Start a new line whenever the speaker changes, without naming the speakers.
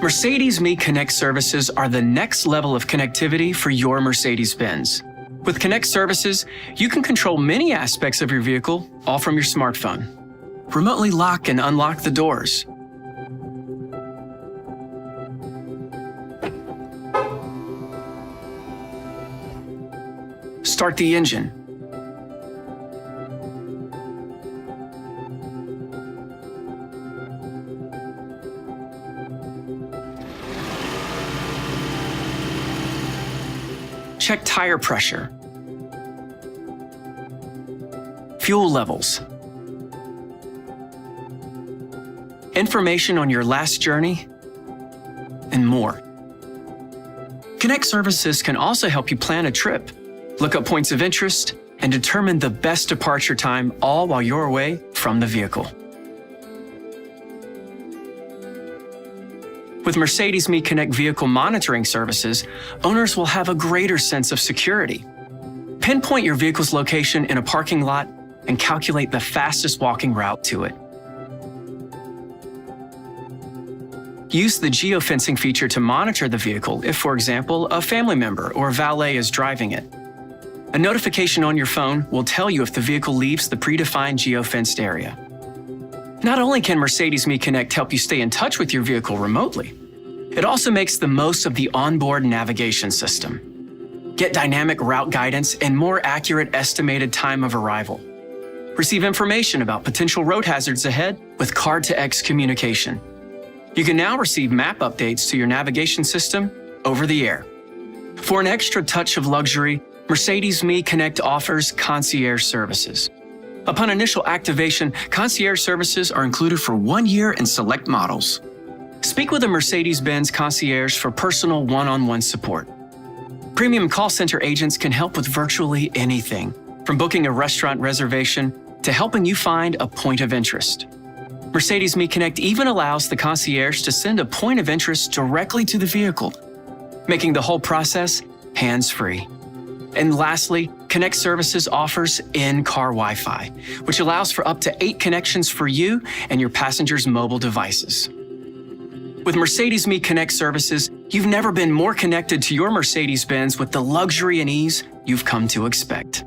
Mercedes-Me Connect services are the next level of connectivity for your Mercedes-Benz. With Connect services, you can control many aspects of your vehicle, all from your smartphone. Remotely lock and unlock the doors. Start the engine. Check tire pressure, fuel levels, information on your last journey, and more. Connect services can also help you plan a trip, look up points of interest, and determine the best departure time, all while you're away from the vehicle. With Mercedes-Me Connect vehicle monitoring services, owners will have a greater sense of security. Pinpoint your vehicle's location in a parking lot and calculate the fastest walking route to it. Use the geofencing feature to monitor the vehicle if, for example, a family member or valet is driving it. A notification on your phone will tell you if the vehicle leaves the predefined geofenced area. Not only can Mercedes-Me Connect help you stay in touch with your vehicle remotely, it also makes the most of the onboard navigation system. Get dynamic route guidance and more accurate estimated time of arrival. Receive information about potential road hazards ahead with Car-to-X communication. You can now receive map updates to your navigation system over the air. For an extra touch of luxury, Mercedes-Me Connect offers concierge services. Upon initial activation, concierge services are included for 1 year in select models. Speak with a Mercedes-Benz concierge for personal one-on-one support. Premium call center agents can help with virtually anything, from booking a restaurant reservation to helping you find a point of interest. Mercedes-Me Connect even allows the concierge to send a point of interest directly to the vehicle, making the whole process hands-free. And lastly, Connect Services offers in-car Wi-Fi, which allows for up to 8 connections for you and your passengers' mobile devices. With Mercedes-Me Connect services, you've never been more connected to your Mercedes-Benz with the luxury and ease you've come to expect.